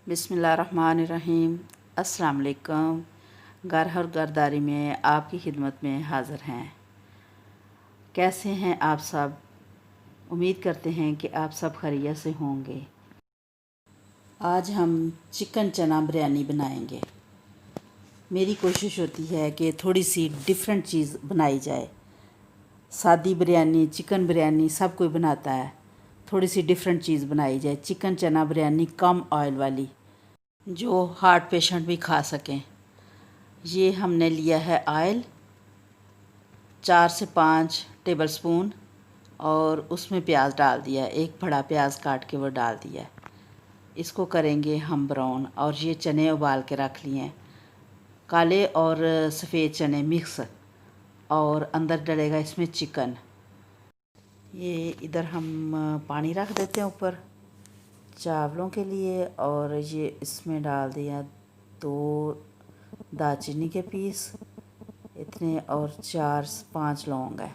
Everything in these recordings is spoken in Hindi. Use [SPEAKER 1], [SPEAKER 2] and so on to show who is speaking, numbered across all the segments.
[SPEAKER 1] बिस्मिल्लाहिर्रहमानिर्रहीम। अस्सलाम वालेकुम। घर हर गरदारी में आपकी खिदमत में हाज़िर हैं। कैसे हैं आप सब? उम्मीद करते हैं कि आप सब खैरियत से होंगे। आज हम चिकन चना बिरयानी बनाएंगे। मेरी कोशिश होती है कि थोड़ी सी डिफरेंट चीज़ बनाई जाए। सादी बिरयानी, चिकन बिरयानी सब कोई बनाता है, थोड़ी सी डिफरेंट चीज़ बनाई जाए। चिकन चना बिरयानी कम ऑयल वाली, जो हार्ट पेशेंट भी खा सकें। ये हमने लिया है ऑयल 4 से 5 टेबलस्पून और उसमें प्याज डाल दिया, एक बड़ा प्याज काट के वो डाल दिया। इसको करेंगे हम ब्राउन। और ये चने उबाल के रख लिए हैं, काले और सफ़ेद चने मिक्स। और अंदर डलेगा इसमें चिकन। ये इधर हम पानी रख देते हैं ऊपर चावलों के लिए। और ये इसमें डाल दिया 2 दालचीनी के पीस इतने और 4-5 लौंग है,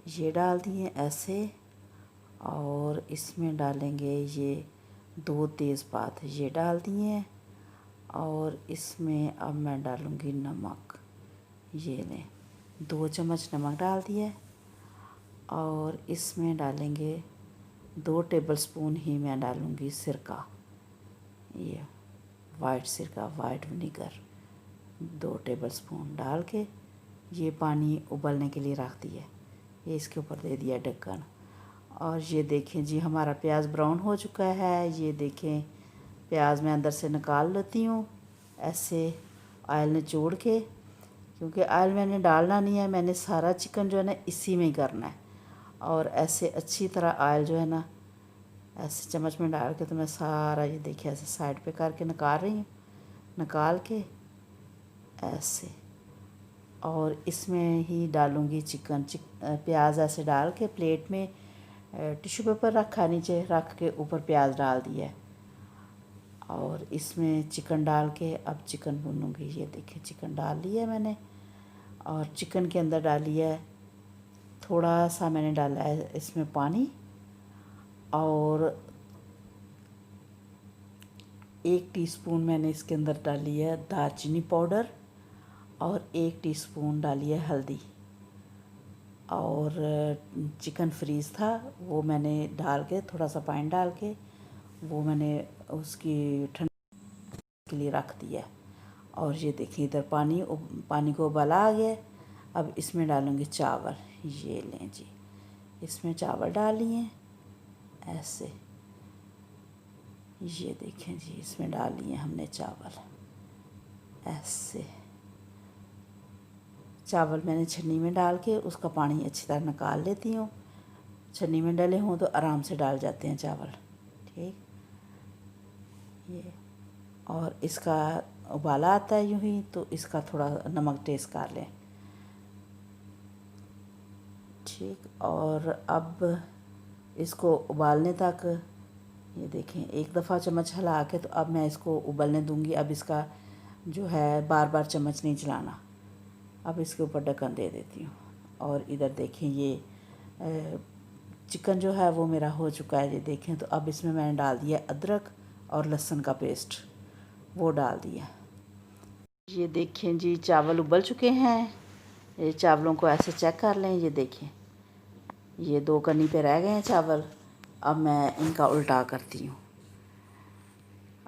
[SPEAKER 1] ये डाल दिए ऐसे। और इसमें डालेंगे ये 2 तेज़पात, ये डाल दिए। और इसमें अब मैं डालूँगी नमक, ये लें 2 चम्मच नमक डाल दिए। और इसमें डालेंगे 2 टेबलस्पून ही मैं डालूँगी सिरका, ये वाइट सिरका, वाइट विनीगर 2 टेबलस्पून डाल के ये पानी उबलने के लिए रख दिया। ये इसके ऊपर दे दिया ढक्कन। और ये देखें जी हमारा प्याज ब्राउन हो चुका है। ये देखें प्याज मैं अंदर से निकाल लेती हूँ ऐसे ऑयल निचोड़ के, क्योंकि ऑयल मैंने डालना नहीं है, मैंने सारा चिकन जो है ना इसी में ही करना है। और ऐसे अच्छी तरह ऑयल जो है ना ऐसे चम्मच में डाल के तो मैं सारा ये देखिए ऐसे साइड पे करके निकाल रही हूँ, निकाल के ऐसे। और इसमें ही डालूँगी चिकन। प्याज ऐसे डाल के प्लेट में टिश्यू पेपर रखा, नीचे रख के ऊपर प्याज डाल दिया। और इसमें चिकन डाल के अब चिकन भूनूँगी। ये देखिए चिकन डाल लिया मैंने। और चिकन के अंदर डाली है थोड़ा सा, मैंने डाला है इसमें पानी। और 1 टीस्पून मैंने इसके अंदर डाली है दालचीनी पाउडर। और 1 टीस्पून डाली है हल्दी। और चिकन फ्रीज़ था वो मैंने डाल के, थोड़ा सा पानी डाल के वो मैंने उसकी ठंड के लिए रख दिया। और ये देखिए इधर पानी को उबाला आ गया। अब इसमें डालूँगी चावल, ये लें जी, इसमें चावल डाल लिए ऐसे। ये देखें जी इसमें डाल लिए हमने चावल ऐसे। चावल मैंने छन्नी में डाल के उसका पानी अच्छी तरह निकाल लेती हूँ। छन्नी में डले हों तो आराम से डाल जाते हैं चावल, ठीक। ये और इसका उबाला आता है यूँ ही, तो इसका थोड़ा नमक टेस्ट कर लें, ठीक। और अब इसको उबालने तक ये देखें एक दफ़ा चम्मच हिला के, तो अब मैं इसको उबलने दूंगी। अब इसका जो है बार बार चम्मच नहीं चलाना। अब इसके ऊपर ढक्कन दे देती हूँ। और इधर देखें ये चिकन जो है वो मेरा हो चुका है, ये देखें। तो अब इसमें मैंने डाल दिया अदरक और लहसुन का पेस्ट, वो डाल दिया। ये देखें जी चावल उबल चुके हैं। ये चावलों को ऐसे चेक कर लें, ये देखें ये 2 कनी पे रह गए हैं चावल। अब मैं इनका उल्टा करती हूँ।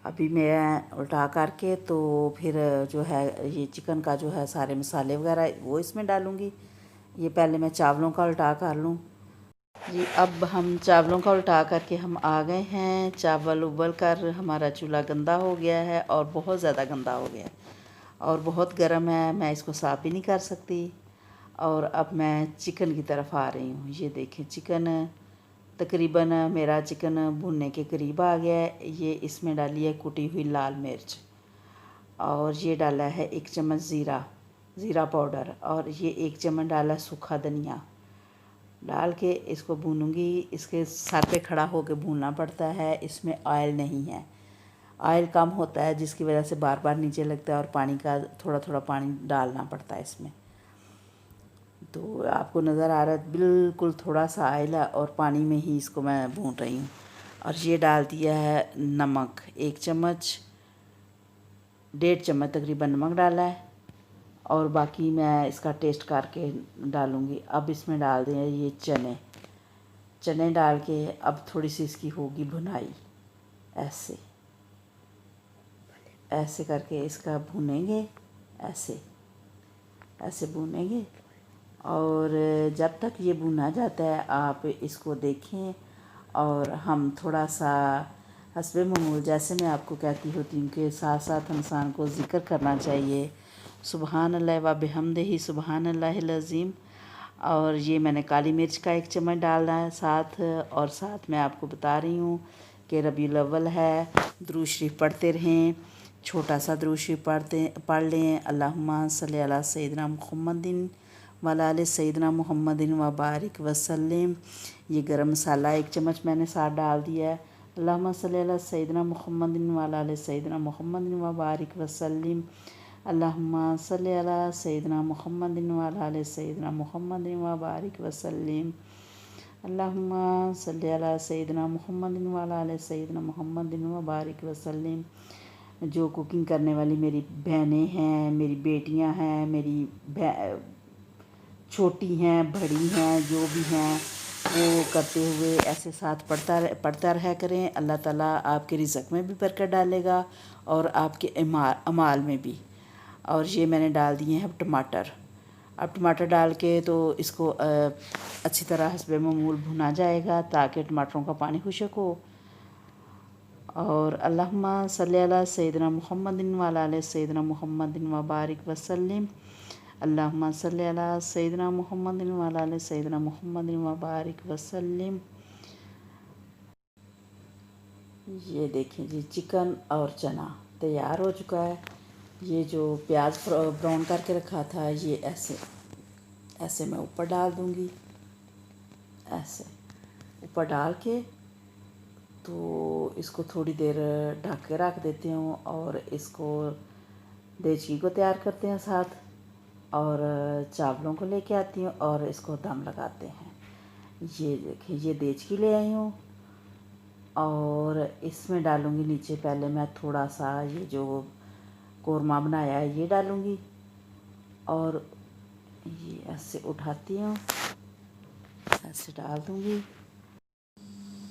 [SPEAKER 1] अभी मैं उल्टा करके तो फिर जो है ये चिकन का जो है सारे मसाले वगैरह वो इसमें डालूँगी। ये पहले मैं चावलों का उल्टा कर लूँ जी। अब हम चावलों का उल्टा करके हम आ गए हैं। चावल उबल कर हमारा चूल्हा गंदा हो गया है और बहुत ज़्यादा गंदा हो गया है और बहुत गर्म है, मैं इसको साफ़ भी नहीं कर सकती। और अब मैं चिकन की तरफ आ रही हूँ। ये देखें चिकन तकरीबन मेरा चिकन भुनने के करीब आ गया है। ये इसमें डाली है कुटी हुई लाल मिर्च। और ये डाला है 1 चम्मच ज़ीरा पाउडर। और ये 1 चम्मच डाला सूखा धनिया। डाल के इसको भूनूंगी। इसके सर पे खड़ा होकर भूनना पड़ता है, इसमें ऑयल नहीं है, ऑयल कम होता है जिसकी वजह से बार बार नीचे लगता है और पानी का थोड़ा थोड़ा पानी डालना पड़ता है इसमें। तो आपको नज़र आ रहा है बिल्कुल थोड़ा सा ऑयल है और पानी में ही इसको मैं भून रही हूँ। और ये डाल दिया है नमक, 1 चम्मच, 1.5 चम्मच तकरीबन नमक डाला है, और बाकी मैं इसका टेस्ट करके डालूँगी। अब इसमें डाल दें ये चने डाल के अब थोड़ी सी इसकी होगी भुनाई। ऐसे ऐसे करके इसका भुनेंगे, ऐसे भुनेंगे, और जब तक ये भुना जाता है आप इसको देखें। और हम थोड़ा सा हस्बे मामूल, जैसे मैं आपको कहती होती हूँ कि साथ साथ इंसान को ज़िक्र करना चाहिए, सुबहान अल्लाह व बिहम्दिही सुबहान अल्लाहिल अज़ीम। और ये मैंने काली मिर्च का 1 चम्मच डालना है साथ, और साथ मैं आपको बता रही हूँ कि रबीउल अव्वल है, दुरूद शरीफ पढ़ते रहें, छोटा सा दुरूद शरीफ पढ़ लें। अल्लाहुम्मा सल्ली अला सय्यिदना मुहम्मदिन व अला आलि सय्यिदना मुहम्मदिन व बारिक वसल्लिम। ये गरम मसाला 1 चम्मच मैंने साथ डाल दिया है। अल्लाहुम्मा सल्ली अला सय्यिदना मुहम्मदिन व अला आलि सय्यिदना मुहम्मदिन व बारिक वसल्लिम। अल्लाहुम्मा सल्ली अला सय्यिदना मुहम्मदिन व अला आलि सय्यिदना मुहम्मदिन व बारिक वसल्लिम। अल्लाहुम्मा सल्ली अला सय्यिदना मुहम्मदिन व अला आलि सय्यिदना मुहम्मदिन व बारिक वसल्लिम। जो कुकिंग करने वाली मेरी बहनें हैं, मेरी बेटियां हैं, मेरी छोटी हैं, बड़ी हैं, जो भी हैं, वो करते हुए ऐसे साथ पढ़ता रहा करें। अल्लाह ताला आपके रिज़्क़ में भी बरकत डालेगा और आपके अमाल में भी। और ये मैंने डाल दिए हैं टमाटर। अब टमाटर डाल के तो इसको अच्छी तरह हस्बे मामूल भुना जाएगा ताकि टमाटरों का पानी खुशक हो। और अल्लाहुम्मा सल्ली अला सय्यिदना मुहम्मदिन व अला आलि सय्यिदना मुहम्मदिन व बारिक वसल्लिम। अल्लाहुम्मा सल्ली अला सय्यिदना मुहम्मदिन व अला आलि सय्यिदना मुहम्मदिन व बारिक वसल्लिम। ये देखिए जी, चिकन और चना तैयार हो चुका है। ये जो प्याज ब्राउन करके रखा था, ये ऐसे मैं ऊपर डाल दूँगी। ऐसे ऊपर डाल के तो इसको थोड़ी देर ढक के रख देती हूँ, और इसको देचकी को तैयार करते हैं साथ, और चावलों को लेके आती हूँ और इसको दम लगाते हैं। ये देखिए, ये देचकी ले आई हूँ, और इसमें डालूँगी नीचे पहले मैं थोड़ा सा ये जो कोरमा बनाया है ये डालूँगी, और ये ऐसे उठाती हूँ, ऐसे डाल दूँगी।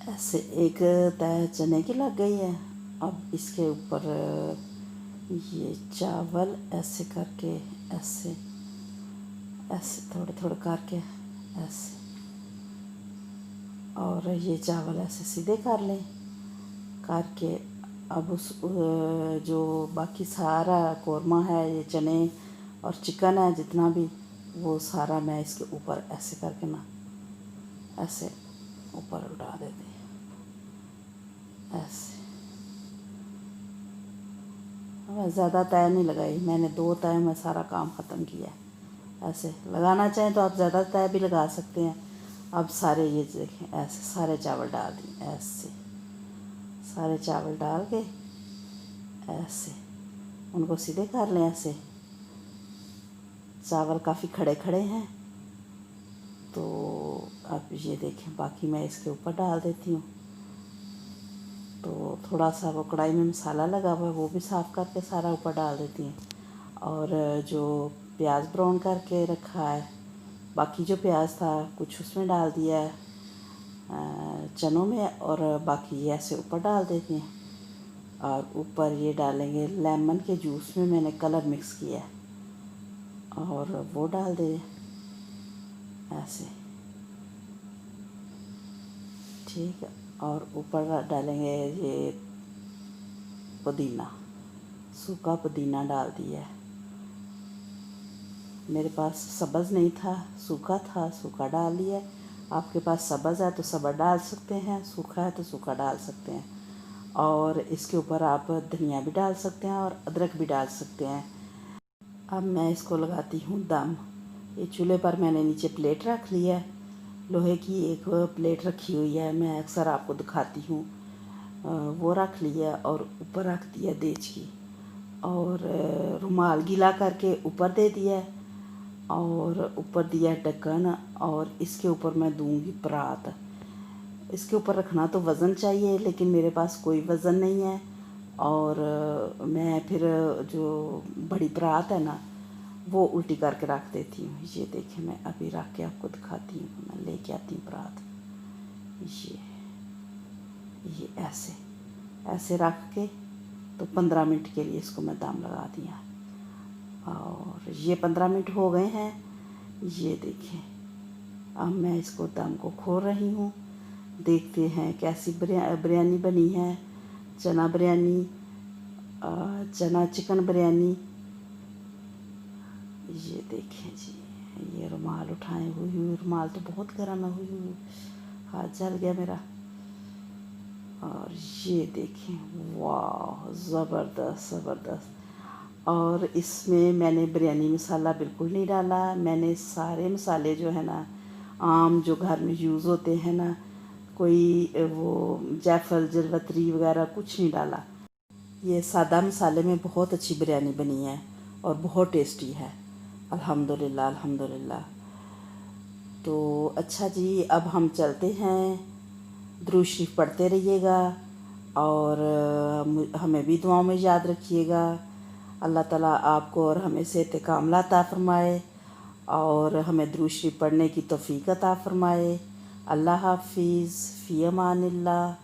[SPEAKER 1] ऐसे एक तय चने की लग गई है। अब इसके ऊपर ये चावल ऐसे करके, ऐसे थोड़े थोड़े करके ऐसे, और ये चावल ऐसे सीधे कर लें करके। अब उस जो बाकी सारा कोरमा है, ये चने और चिकन है जितना भी, वो सारा मैं इसके ऊपर ऐसे करके ना ऐसे ऊपर उठा देती हूँ। ऐसे मैं ज़्यादा तय नहीं लगाई, मैंने 2 तय में सारा काम ख़त्म किया। ऐसे लगाना चाहें तो आप ज़्यादा तय भी लगा सकते हैं। अब सारे ये देखें, ऐसे सारे चावल डाल दिए, ऐसे सारे चावल डाल के ऐसे उनको सीधे कर लें। ऐसे चावल काफ़ी खड़े खड़े हैं, तो अब ये देखें बाकी मैं इसके ऊपर डाल देती हूँ। तो थोड़ा सा वो कढ़ाई में मसाला लगा हुआ है, वो भी साफ़ करके सारा ऊपर डाल देती हूँ। और जो प्याज ब्राउन करके रखा है, बाकी जो प्याज था कुछ उसमें डाल दिया है चनों में, और बाकी ये ऐसे ऊपर डाल देती हैं। और ऊपर ये डालेंगे लेमन के जूस में मैंने कलर मिक्स किया है, और वो डाल दे ऐसे, ठीक है। और ऊपर डालेंगे ये पुदीना, सूखा पुदीना डाल दिया है। मेरे पास सब्ज़ नहीं था, सूखा था, सूखा डाल दिया। आपके पास सब्ज़ है तो सब्ज़ डाल सकते हैं, सूखा है तो सूखा डाल सकते हैं। और इसके ऊपर आप धनिया भी डाल सकते हैं और अदरक भी डाल सकते हैं। अब मैं इसको लगाती हूँ दम। ये चूल्हे पर मैंने नीचे प्लेट रख ली है, लोहे की एक प्लेट रखी हुई है, मैं अक्सर आपको दिखाती हूँ, वो रख लिया, और ऊपर रख दिया देचकी, और रुमाल गीला करके ऊपर दे दिया, और ऊपर दिया ढक्कन, और इसके ऊपर मैं दूंगी परात। इसके ऊपर रखना तो वज़न चाहिए, लेकिन मेरे पास कोई वज़न नहीं है। और मैं फिर जो बड़ी परात है ना वो उल्टी करके रख देती हूँ। ये देखें, मैं अभी रख के आपको दिखाती हूँ। मैं लेके आती हूँ परात। ये ऐसे ऐसे रख के तो 15 मिनट के लिए इसको मैं दम लगा दिया। और ये 15 मिनट हो गए हैं। ये देखें, अब मैं इसको दम को खोल रही हूँ। देखते हैं कैसी बिरयानी बनी है। चना बिरयानी, चना चिकन बिरयानी। ये देखें जी, ये रुमाल उठाए हुई, रुमाल तो बहुत गर्म है, हुई हाथ जल गया मेरा। और ये देखें, वाह ज़बरदस्त ज़बरदस्त। और इसमें मैंने बिरयानी मसाला बिल्कुल नहीं डाला। मैंने सारे मसाले जो है ना आम जो घर में यूज़ होते हैं ना, कोई वो जायफल जलवतरी वगैरह कुछ नहीं डाला। ये सादा मसाले में बहुत अच्छी बिरयानी बनी है और बहुत टेस्टी है। अल्हम्दुलिल्लाह अल्हम्दुलिल्लाह। तो अच्छा जी, अब हम चलते हैं। दुरूद शरीफ पढ़ते रहिएगा और हमें भी दुआओं में याद रखिएगा। अल्लाह ताला आपको और हमें सेहत कामिला अता फ़रमाए और हमें दुरूद शरीफ पढ़ने की तौफ़ीक अता फ़रमाए। अल्लाह हाफ़िज़, फ़ी अमानिल्लाह।